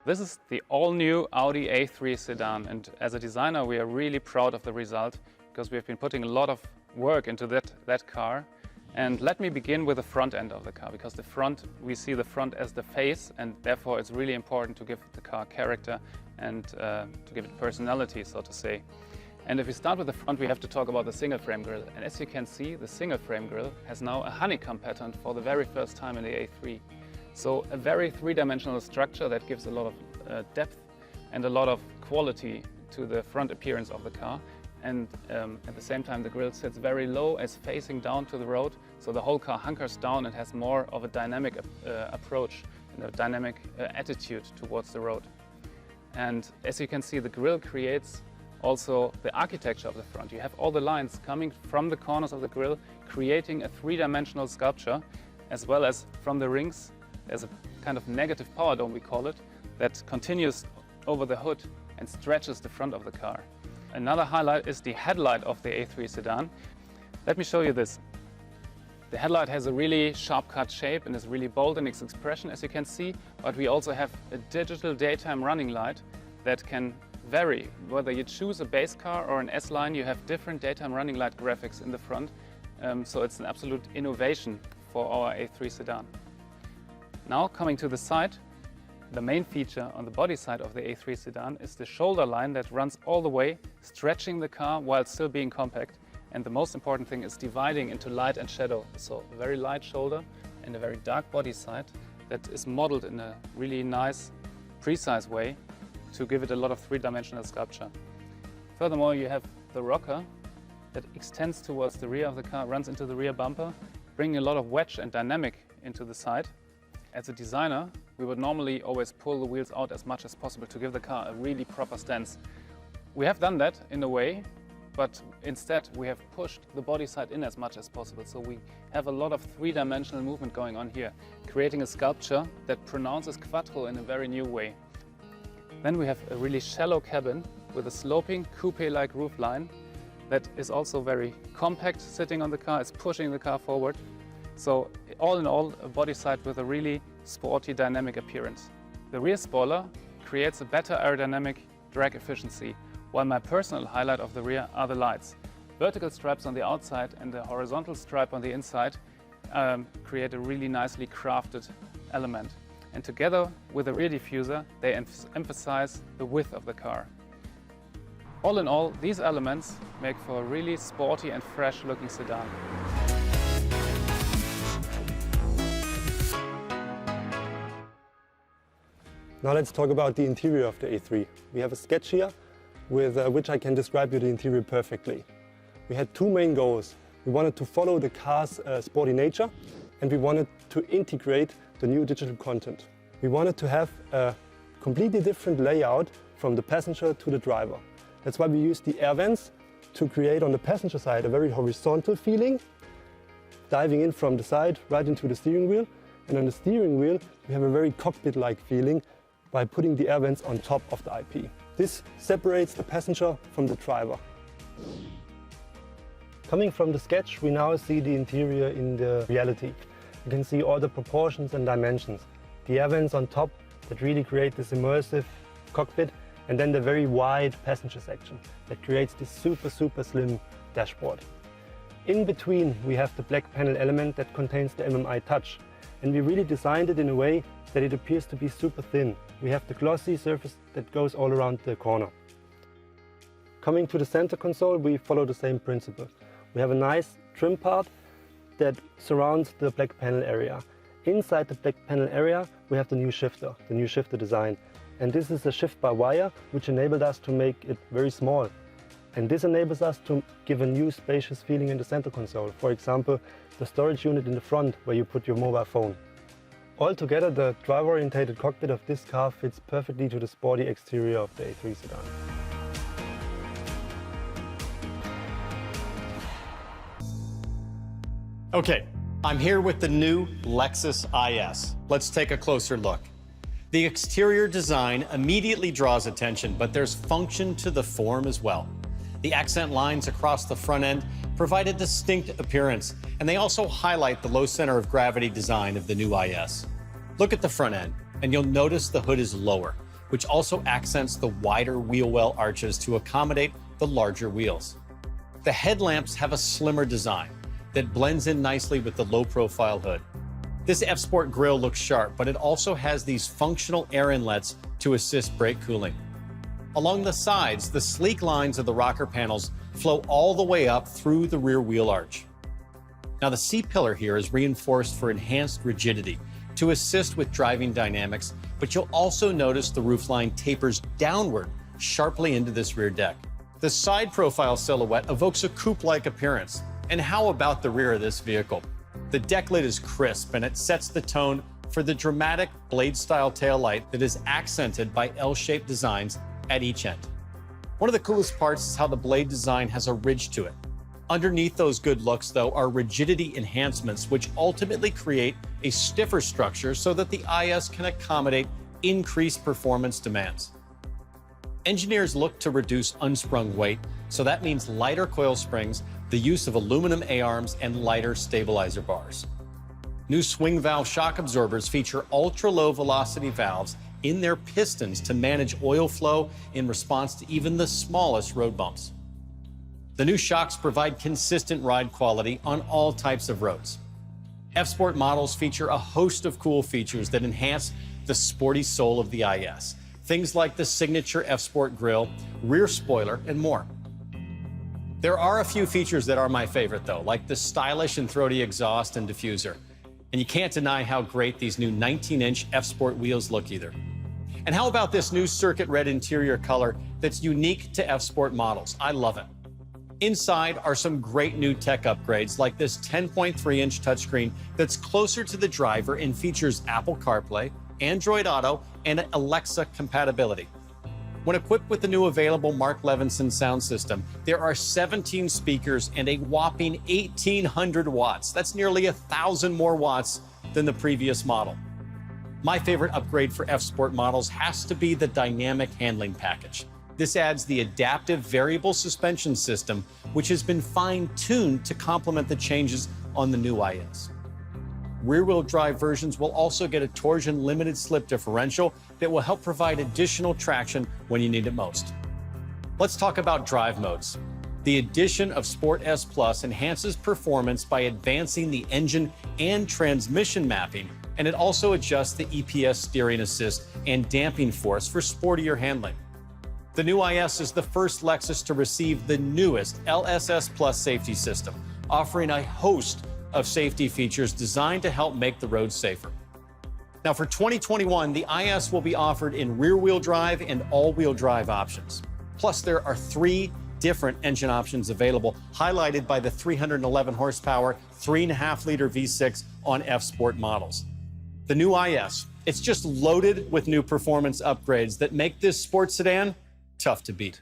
This is the all-new Audi A3 sedan, and as a designer we are really proud of the result because we've been putting a lot of work into that car. And let me begin with the front end of the car, because we see the front as the face, and therefore it's really important to give the car character and to give it personality, so to say. And if we start with the front, we have to talk about the single frame grille. And as you can see, the single frame grille has now a honeycomb pattern for the very first time in the A3. So a very three-dimensional structure that gives a lot of depth and a lot of quality to the front appearance of the car. And at the same time, the grille sits very low as facing down to the road, so the whole car hunkers down and has more of a dynamic approach and a dynamic attitude towards the road. And as you can see, the grille creates also the architecture of the front. You have all the lines coming from the corners of the grille, creating a three-dimensional sculpture, as well as from the rings. There's a kind of negative power dome, we call it, that continues over the hood and stretches the front of the car. Another highlight is the headlight of the A3 sedan. Let me show you this. The headlight has a really sharp-cut shape and is really bold in its expression, as you can see, but we also have a digital daytime running light that can vary. Whether you choose a base car or an S-Line, you have different daytime running light graphics in the front, so it's an absolute innovation for our A3 sedan. Now coming to the side, the main feature on the body side of the A3 sedan is the shoulder line that runs all the way, stretching the car while still being compact. And the most important thing is dividing into light and shadow. So a very light shoulder and a very dark body side that is modeled in a really nice, precise way to give it a lot of three-dimensional sculpture. Furthermore, you have the rocker that extends towards the rear of the car, runs into the rear bumper, bringing a lot of wedge and dynamic into the side. As a designer, we would normally always pull the wheels out as much as possible to give the car a really proper stance. We have done that in a way, but instead we have pushed the body side in as much as possible. So we have a lot of three-dimensional movement going on here, creating a sculpture that pronounces quattro in a very new way. Then we have a really shallow cabin with a sloping coupe-like roofline that is also very compact sitting on the car, it's pushing the car forward. So all in all, a body side with a really sporty, dynamic appearance. The rear spoiler creates a better aerodynamic drag efficiency, while my personal highlight of the rear are the lights. Vertical stripes on the outside and the horizontal stripe on the inside create a really nicely crafted element. And together with the rear diffuser, they emphasize the width of the car. All in all, these elements make for a really sporty and fresh looking sedan. Now let's talk about the interior of the A3. We have a sketch here with which I can describe you the interior perfectly. We had two main goals. We wanted to follow the car's sporty nature, and we wanted to integrate the new digital content. We wanted to have a completely different layout from the passenger to the driver. That's why we used the air vents to create on the passenger side a very horizontal feeling, diving in from the side right into the steering wheel. And on the steering wheel we have a very cockpit-like feeling by putting the air vents on top of the IP. This separates the passenger from the driver. Coming from the sketch, we now see the interior in the reality. You can see all the proportions and dimensions. The air vents on top that really create this immersive cockpit, and then the very wide passenger section that creates this super slim dashboard. In between we have the black panel element that contains the MMI touch, and we really designed it in a way that it appears to be super thin. We have the glossy surface that goes all around the corner. Coming to the center console, we follow the same principle. We have a nice trim part that surrounds the black panel area. Inside the black panel area we have the new shifter design. And this is a shift-by-wire which enabled us to make it very small. And this enables us to give a new spacious feeling in the center console. For example, the storage unit in the front where you put your mobile phone. Altogether, the driver-oriented cockpit of this car fits perfectly to the sporty exterior of the A3 sedan. Okay, I'm here with the new Lexus IS. Let's take a closer look. The exterior design immediately draws attention, but there's function to the form as well. The accent lines across the front end provide a distinct appearance, and they also highlight the low center of gravity design of the new IS. Look at the front end, and you'll notice the hood is lower, which also accents the wider wheel well arches to accommodate the larger wheels. The headlamps have a slimmer design that blends in nicely with the low-profile hood. This F Sport grille looks sharp, but it also has these functional air inlets to assist brake cooling. Along the sides, the sleek lines of the rocker panels flow all the way up through the rear wheel arch. Now, the C-pillar here is reinforced for enhanced rigidity to assist with driving dynamics, but you'll also notice the roofline tapers downward sharply into this rear deck. The side profile silhouette evokes a coupe-like appearance. And how about the rear of this vehicle? The deck lid is crisp and it sets the tone for the dramatic blade-style taillight that is accented by L-shaped designs at each end. One of the coolest parts is how the blade design has a ridge to it. Underneath those good looks, though, are rigidity enhancements, which ultimately create a stiffer structure so that the IS can accommodate increased performance demands. Engineers look to reduce unsprung weight, so that means lighter coil springs, the use of aluminum A-arms, and lighter stabilizer bars. New swing valve shock absorbers feature ultra-low velocity valves in their pistons to manage oil flow in response to even the smallest road bumps. The new shocks provide consistent ride quality on all types of roads. F Sport models feature a host of cool features that enhance the sporty soul of the IS. Things like the signature F Sport grille, rear spoiler, and more. There are a few features that are my favorite, though, like the stylish and throaty exhaust and diffuser. And you can't deny how great these new 19-inch F Sport wheels look either. And how about this new circuit red interior color that's unique to F Sport models? I love it. Inside are some great new tech upgrades, like this 10.3-inch touchscreen that's closer to the driver and features Apple CarPlay, Android Auto, and Alexa compatibility. When equipped with the new available Mark Levinson sound system, there are 17 speakers and a whopping 1,800 watts. That's nearly 1,000 more watts than the previous model. My favorite upgrade for F Sport models has to be the dynamic handling package. This adds the adaptive variable suspension system, which has been fine-tuned to complement the changes on the new IS. Rear-wheel drive versions will also get a torsion limited slip differential that will help provide additional traction when you need it most. Let's talk about drive modes. The addition of Sport S Plus enhances performance by advancing the engine and transmission mapping, and it also adjusts the EPS steering assist and damping force for sportier handling. The new IS is the first Lexus to receive the newest LSS Plus safety system, offering a host of safety features designed to help make the roads safer. Now, for 2021, the IS will be offered in rear-wheel drive and all-wheel drive options. Plus, there are 3 different engine options available, highlighted by the 311 horsepower, 3.5-liter V6 on F Sport models. The new IS, it's just loaded with new performance upgrades that make this sports sedan tough to beat.